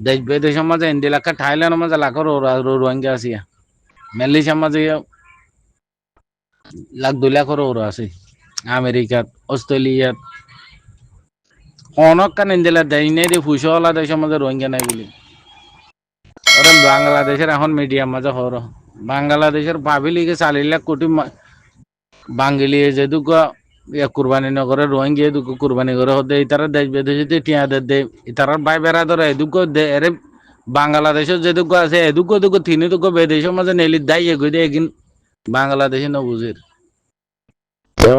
দেশ বিদেশের মাঝে ইন্ডি লাখা থাইল্যান্ডের মাঝে লাখো রোহিঙ্গা আছে মালয়েশিয়ার মাঝে লাখ 2 লাখের ওরা আছে আমেরিকাত অস্ট্রেলিয়াত অনেক কান ইন্ডিয়া দেশ নেই রে ফুসওয়ালা দেশের মাঝে রোহিঙ্গা নাই বলি ওরা বাংলাদেশের এখন মিডিয়ার মাঝে হর বাংলাদেশের পাবলিকে 4 লাখ কোটি বাঙালি যেদুক কুরবানি নগরে রোহিঙ্গা এদুক কুরবানি করে হতে তারা দেশ বিদেশে টিয়াদের দে তারা ভাই বেড়া ধরে এদুক এরে বাংলাদেশের যেদুক আছে এদুক তিনি দুঃখ বিদেশের মাঝে নেলি দায়ী এগুই দিয়ে বাংলাদেশে নবুঝির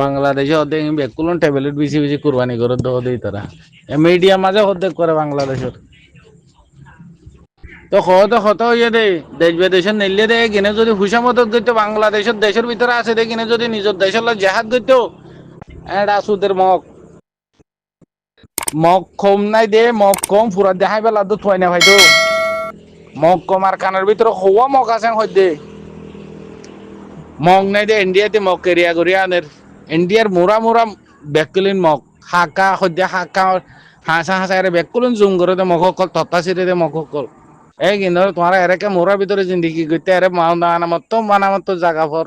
বাংলাদেশে অর্ধেক বেকুলন ট্যাবলেট বেশি বেশি কুরবানি করে দেই তারা মিডিয়া মাঝে অর্ধেক করে বাংলাদেশের তো কত ইয়ে দে দেশ বিদেশের নিলে দে কিনে যদি হুসামত করতে বাংলাদেশের দেশের ভিতরে আছে দে কিনে যদি নিজের দেশের জেহাদ করতো এটা সুদের মগ কম নাই দে মগ কম পুরা দেখাই বেলা তো থয় না ভাই তো মগ কম আর কানের ভিতরে হওয়া মগ আছে হইতে মগ নাই দে ইন্ডিয়াতে মগ কেরিয়া করিয়া আনের ইন্ডিয়ার মোরা মোরা বেকুলিন মগ হাকা সদ্যা হাকা হাঁচা এর বেকুলিন জুম করে দে মগ অকল তত্তা চিরে দে মগ অকল এই কিন্তু তোমার এরেকে মোরা ভিতরে জিন্দিগি করতে এরে মানামত জাগা ফর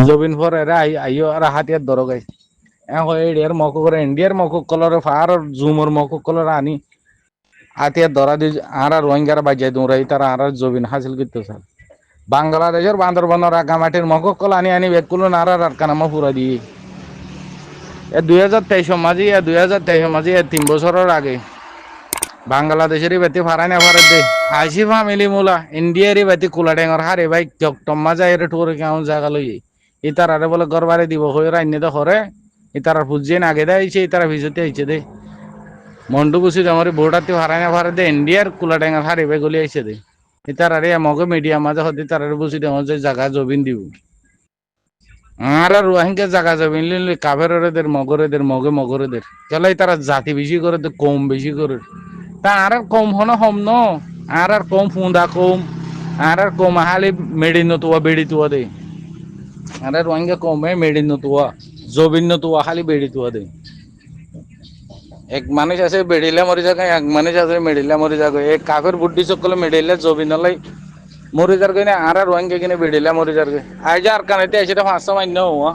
জবিন ফর এরে আইও আর হাতিয়ার দরগাই এর মক করে ইন্ডিয়ার মক কলর ফার জুমর মক কলর আনি হাতিয়ার ধরা দি আর রোহিঙ্গার বাজাই দৌড়াই তারা আর জবিন হাসিল করতে স্যার বাংলাদেশের বান্দরবনের রাগামাটির মক কল আনি বেকুল আর কানামা পুরা দিয়ে 2023 মাঝে 2023 মাঝে 3 বছরের আগে বাংলাদেশেরই বেতি ফারাই না ফারে দে আইসি ফ্যামিলি মুলা ইন্ডিয়ারই বেতি কুলা ডেঙর হারে ভাই টম্মা যায় রে টুরে কেমন জায়গা লই ইতার আরে বলে গরবারে দিব হয়ে রাইনে তো করে ইতার ফুজিয়ে আগে দেয় আইছে ইতার ভিজতে আইছে দে মন্ডু বুঝি আমার বোর্ডাতে ফারাই না ফারে দে ইন্ডিয়ার কুলা ডেঙর হারে ভাই গলি আইছে দে ইতার আরে মগে মিডিয়া মাঝে হতে তার বুঝি দেওয়া যে জায়গা জবিন দিব আর রোহিঙ্গা জায়গা জবিন লিলে কাভেরেদের মগরেদের চলে তারা জাতি বেশি করে কম বেশি করে তা আর কম হন হম ন আর কম ফুঁদা কম আর কম হালি মেডি নতুয়া বেড়ি তুয়া দে আর রোহিঙ্গা কমে মেডি নতুয়া জবিন নতুয়া খালি বেড়ি তুয়া দে এক মানুষ আছে বেড়িলে মরি যাবে এক মানুষ আছে মেডিলে মরি যাবে এক কাফের বুদ্ধি চকলে মেডিলে জবিনলাই মরি যার গই না আর রোহিঙ্গা কিনে বেড়িলে মরি যার গই আই যা আর কানাইতে আইছে 500 মান্য হওয়া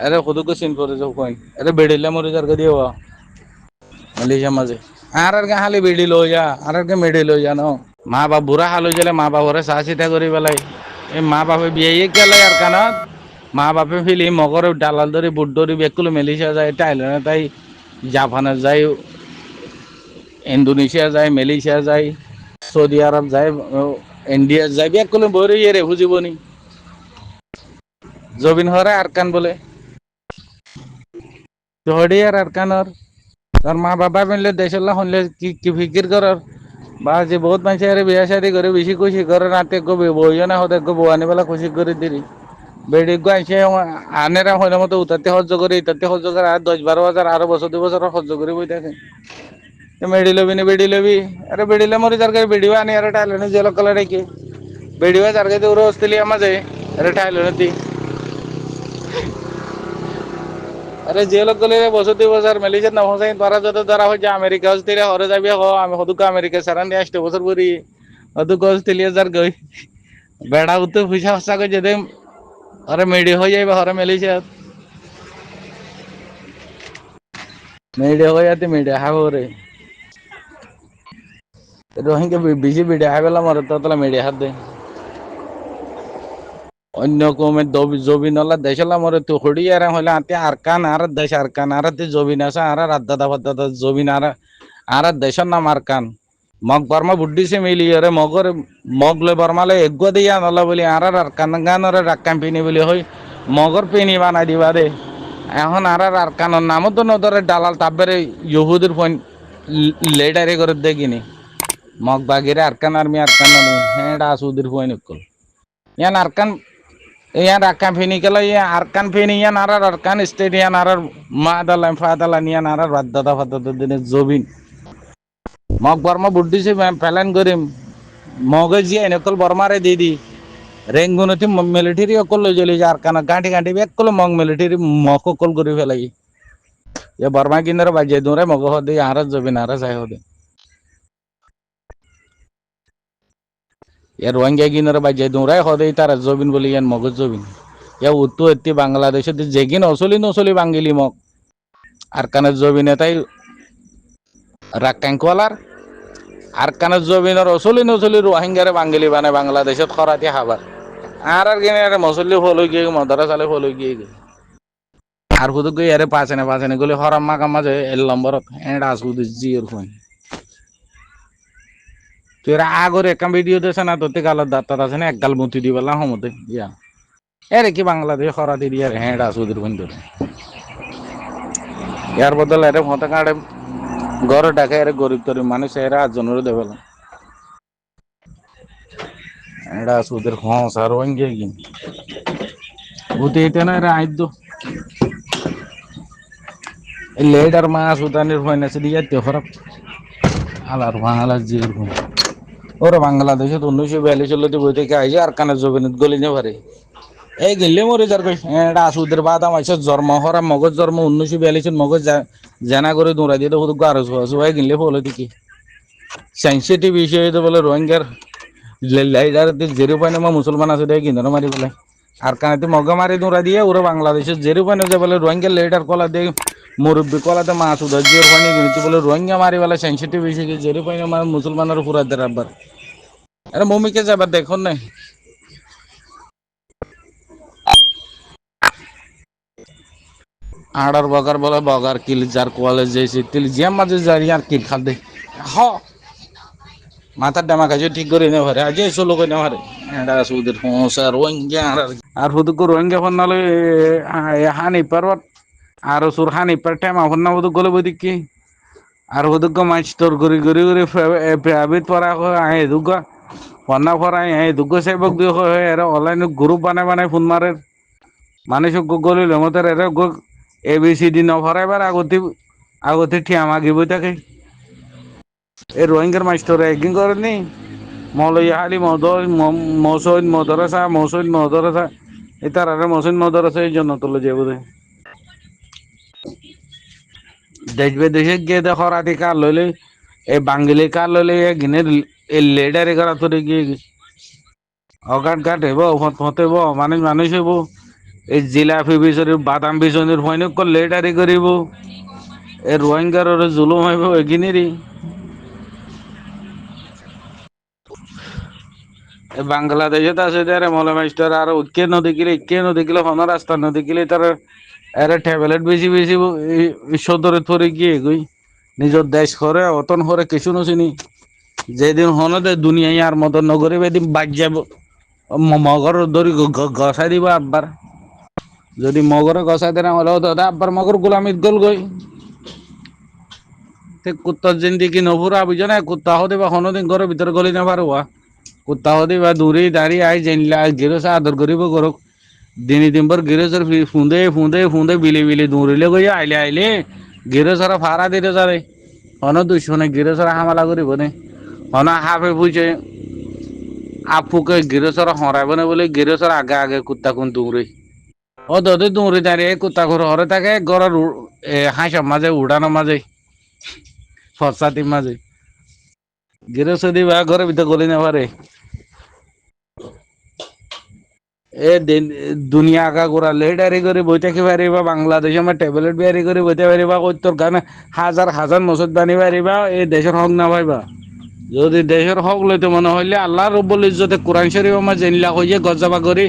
আরে খুদকে সিন করে যাও কই আরে বেড়িলে মরি যার গই দিও মালয়েশিয়া মাঝে আর হালি বেড়ি লই যা আর মেডি লই যা ন মা বাপ বুড়া হাল হয়ে গেলে মা বাপরে চা চিতা করি পেলাই এই মা বাপে বিয়ে গেলে আর কানত মা বাপে ফিলি মগর ডালাল ধরি বুট ধরি বেকুলো মালয়েশিয়া যায় থাইল্যান্ডে তাই জাপানে যায় ইন্দোনেশিয়া যায় মালয়েশিয়া যায় সৌদি আরব যায় ইন্ডিয়া যায় বেকুলো বরে রে বুঝিব নি জবিন হরে আর কান বলে জহড়ি আর কানর তার মা বাবা মিললে দেশের শুনলে কি ফিকির করার বা যে বহুত মানুষের বিয়া শাদি করে বেশি খুশি করে রাতে বইও না হতে বউ আনি বেলা খুশি করে দিলি বেড়ি আইসে আনেরা হইলে মতো উঠাতে সহ্য করে ইতাতে সহ্য করে আর 10-12 হাজার আরো বছর 2 বছর সহ্য করে বই থাকে মেডি লবি নি বেড়ি লবি আরে বেড়িলে মরি যার গায়ে বেড়িও আনি আর টাইলেন জেল কলে রেখে বেড়িও যার গায়ে ওর অস্ট্রেলিয়া মাঝে আরে টাইলেন আরে জেল গলে বছর 2 বছর মালয়েশিয়া না হসাই তোরা যত ধরা হয়ে যায় আমেরিকা অস্ট্রেলিয়া হরে যাবি আমি হদুক আমেরিকা সারান দিয়ে 8 বছর পরি হদুক অস্ট্রেলিয়া যার গই বেড়া উত্তর পয়সা হসা করে যেতে আরে মেডি হয়ে যাবে হরে মালয়েশিয়া মেডি হয়ে যাতে মেডি হাবো রে রোহিঙ্গা বেশি বেড়ে হাবেলা মরে তো মেডি হাত দে অন্য কমে জবিন হলা দেশলা মরে তো হড়ি আর হলে আতে আর কান আর দেশ আর কান আর তে জবিন আছে আর রাদ্দাদা ফাদ্দাদা জবিন আর দেশের নাম আর কান মগ বর্মা বুদ্ধি সে মিলি আরে মগর মগলে বর্মালে এগো দিয়া নলা বলি আর কান গানর রাক্কাম পিনি বলি হই মগর পিনি বানাই দিবা দে এখন আর কানের নামও তো নদরে দালাল তাবেরে ইহুদির ফোন লেডারে করে দেখিনি মগ বাগিরে আর কান আর্মি হ্যাঁ আসুদির ফোন কল ইয়ান আর কান ইয়ান রাক্কাম ফিনি গেল ইয়া আর কান ফিনি ইয়ান আর কান স্টেট ইয়ান আর মা দালাম ফা দালান ইয়ান আর রাদ্দাদা ফাদ্দাদা দিনে জবিন মগ বর্মা বুদ্ধি সে প্যালেন করিম মগে জিয়া এনেকল বর্মারে দিদি রেঙ্গুনতি মিলিটারি অকল লই জলি আর কানা গাঁটি গাঁটি বেক কল মগ মিলিটারি মক কল করি ফেলাই এ বর্মা কিনারে বাজে দূরে মগ হদে আর জবিন আর যাই হদে ইয়ার রোহিঙ্গা কিনারে বাজে দৌড়াই হদে তারা জবিন বলে ইয়ান মগজ জবিন ইয়া উত্তু এত্তি বাংলাদেশে যেগিন অচলি নচলি বাঙ্গিলি মগ আর কানের জবিনে তাই রাক্কাঙ্কলার আর কানের জবিনের অচলি নচলি রোহিঙ্গারে বাঙ্গিলি বানে বাংলাদেশত খরাতি খাবার আর কিনে মচলি ফলো গিয়ে মদরা চালে ফলো গিয়ে আর হুদুক গিয়ে আরে পাচেনে গলি হরাম মাকা মাঝে এল নম্বরত এন্ড আসুদ জিওর ফোন তুই আগর একটা ভিডিও দেছে না তোতে গালত দাঁত আছে না এক গাল মুতি দি বললাম হমতে ইয়া এরে কি বাংলাদেশ খরাতি দিয়ে হ্যাঁ আসুদের ফোন ধরে ইয়ার বদল এরে মতো কাড়ে ঘরে ডাকে এরে গরিব তরিব মানুষ এরা 8 জনের দেবেলা এটা সুদের খোঁস আর ওইঙ্গে কি উঠে এটা না এরা আইতো এই লেডার মাছ উতানির ফয়নাছে দিয়ে তে খরাপ আলার বাংলা জির কোন ওরে বাংলাদেশে 1942 সালে বই থেকে আইছে আর কানে জবিনত গলি নে পারে এই গেলে মরে যার কই এটা সুদের বাদাম আইছে জন্ম হরা মগজ জন্ম 1942 মগজ জানা করে দৌড়া দিয়ে তো গারজ হওয়া গেলে বলে দেখি সেন্সিটিভ বিষয় তো বলে রোহিঙ্গার লাইডার জেরু পাইনে মা মুসলমান আছে দেয় কিন্তু মারি বলে আর কানাতে মগা মারি দৌড়া দিয়ে ওরা বাংলাদেশের জেরু পাইনে যে বলে রোহিঙ্গা লেডার কলা দিয়ে মুরব্বী কলাতে মাছ উদার জিওর পানি কিন্তু বলে রোহিঙ্গা মারি বলে সেন্সিটিভ বিষয় জেরু পাইনে মা মুসলমানের পুরা দের আবার আরে মমিকে যাবার দেখুন না আড়ার বগার বলে বগার কিল যার কলেজ যাইছে তিল জিয়াম মাঝে যাই আর কিল খাল দে হ মাথার ডামা খাইছে ঠিক করে নে ভারে আজ এসো লোক নে ভারে এটা সুদের সমস্যা রোহিঙ্গা আর হুদুক রোহিঙ্গা ফোন নালে হানি পারবত আর সুর হানি পার টাইম আপন না হুদুক গলে বদি কি আর হুদুক মাছ তোর গরি গরি গরি প্রাইভেট পড়া আহে দুগা পন্না পড়া আহে দুগা সাইবক দিয়ে হয় এরা অনলাইন গ্রুপ বানাই ফোন মারে মানুষ গলি লমতের এরা ABCD ন ভরাইবার আগতে ঠিয়া মাগিব তাকে এই রোহিঙ্গার মাস্টার একদিন করেনি মৌলয়া আলী মৌসুদ মদরসা এই তার মৌসুদ মদরসা এই জন্য তুলে যাবো দেশ বিদেশে গিয়ে দেখো রাতি কার লইলে এই বাঙ্গিলি কার লইলে গিনে এই লেডারে করা তোরে গিয়ে অগাট ঘাট হইব হতেব মানুষ হইব এই জিলাপি বিচরি বাদাম বিচনির ভয়নক লেডারি করিব এই রোহিঙ্গার জুলুম হইব এগিনেরই বাংলাদেশে আছে তার মলে মাস্টার আর কে নদেখিলে হন রাস্তা নদেখিলে তার এর ট্যাবলেট বেশি বেশি সদরে থরে গিয়ে গই নিজের দেশ করে অতন করে কিছু নছিনি যেদিন হনদে দুনিয়ায় আর মতন নগরে বেদিন বাজ যাব মগর ধরি গসাই দিব আব্বার যদি মগরে গসাই দেন হলে দাদা আব্বার মগর গোলামিত গল গই কুত্তার জিন্দিগি নভুরা বুঝো না কুত্তা হতে বা হনদিন ঘরের ভিতরে গলি না পারবা কুত্তা হতে বা দূরে দাঁড়িয়ে আই জেনলা গিরসা আদর করিব করুক দিনভর গিরসর ফুঁদে বিলি দৌড়িলে গই আইলে গিরসরা ফাড়া দিতে যারে হন দুশনে গিরসরা হামালা করিব নে হন হাফে বুঝে আপুকে গিরসরা হরাইব না বলে গিরসর আগে কুত্তা কোন দৌড়ে ও দদে দৌড়ে দাঁড়িয়ে কুত্তা ঘর হরে থাকে ঘরের হাঁসের মাঝে উড়ানোর মাঝে ফসাতির মাঝে গিরসদি বা ঘরের ভিতরে গলি না পারে এ দুনিয়া আগা গোড়া লেডারি করে বইতে কি পারিবা বাংলাদেশে আমার ট্যাবলেট বিয়ারি করে বইতে পারিবা তোর গানে হাজার মসজিদ বানি পারিবা এই দেশের হক না পাইবা যদি দেশের হক লইতে মনে হইলে আল্লাহ রব্বুল ইজ্জতে কোরআন শরীফ আমার জেনলা হইয়ে গজাবা করে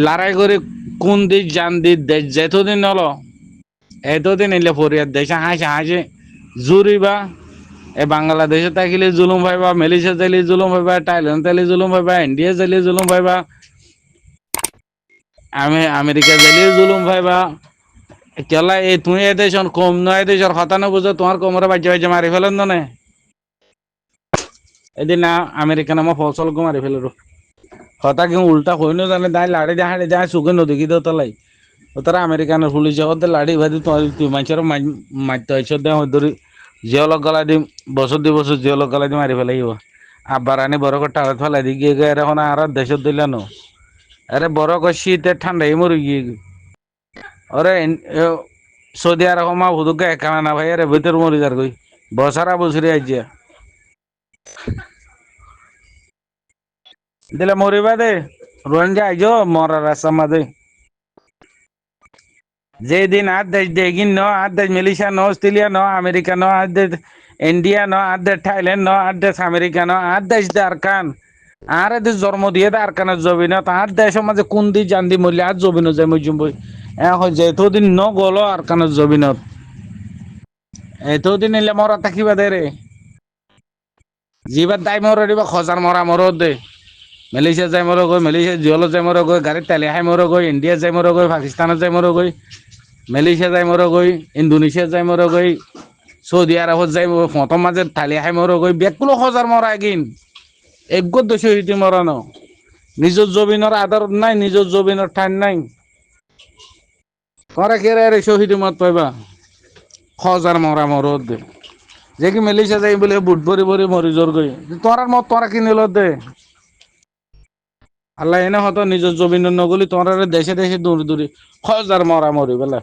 লড়াই করে কোন দিক জান দিক দেশ যেতদিন নল এতদিন এলে ফরিয়াদ দেশে হাসে জুরিবা এ বাংলাদেশে থাকিলে জুলুম পাইবা মালয়েশিয়া যাইলে জুলুম পাইবা থাইল্যান্ড যাইলে জুলুম পাইবা ইন্ডিয়া যাইলে জুলুম পাইবা আমেরিকা যাইলে জুলুম পাইবা কেলা এই তুই এদেশ কম নয় দেশের হতা বুঝো তোমার কোমরে বাজ্যে মারি ফেলেন না এদিন না আমেরিকা নামা ফসল মারি ফেলো হতা কেউ উল্টা হই না জানে দায় লাড়ি যায় সুখে নদী কি তোলাই ও তারা আমেরিকানের পুলিশ হতে লাড়ি ভাজি তুই মানুষের মারতে হয়েছ ধরি জিওলক গলা দি বছর 2 বছর জিওলক গলা দি মারি ফেলাইব আবার আনি বড় করে টাওয়ার ফেলাই দি গিয়ে এখন আর দেশত দিলে নো আরে বড় করে শীতে ঠান্ডাই মরে গিয়ে ওরে সৌদি আরব মা হুদুকে একানা না ভাই আরে ভিতর মরে যার কই বছরা বছরে আইজিয়া দিলে মরিবা দে রোহিঙ্গা আইজো মরার রাস্তা মাঝে যেদিন আর দেশ দেগিন ন আর দেশ মালয়েশিয়া ন অস্ট্রেলিয়া ন আমেরিকা ন আর দেশ ইন্ডিয়া ন আর দেশ থাইল্যান্ড ন আর দেশ আমেরিকা ন আর দেশ দারকান আর দেশ জন্ম দিয়ে দারকানের জবিনত আর দেশের মাঝে কোন দি জান দি মরলে আর জবিন যায় মজুম বই যেতদিন ন গলো আর কানের জবিনত এতদিন এলে মরা থাকিবা দে রে যিবার দায় মরে দিবা খজার মরা মরদ দে মালয়েশিয়া যাই মরো গই মালয়েশিয়া জিওলত যাই মরো গই গাড়ীত তেলে খাই মরো গই ইন্ডিয়া যাই মরো গই পাকিস্তানত যাই মরো গই মালয়েশিয়া যাই মরো গই ইন্দোনেশিয়া যাই মরো গই সৌদি আরবত যাই ফটোর মাঝে থালি খাই মরো গই বেগগুলো খজার মরা এগিন একগত দোষী হইতে মরানো নিজের জবিনের আদর নাই নিজের জবিনের ঠান নাই করে কেরে শহীদ মত পাইবা খজার মরা মরদ দে যে কি মালয়েশিয়া যাই বলে বুট ভরি ভরি মরি জোর গই তোরার মত তোরা কিনিল দে আল্লাহ এনে হতো নিজের জমিন নগলি তোমরা দেশে দেশে দূরে দূরে হাজার মরা মরি বেলা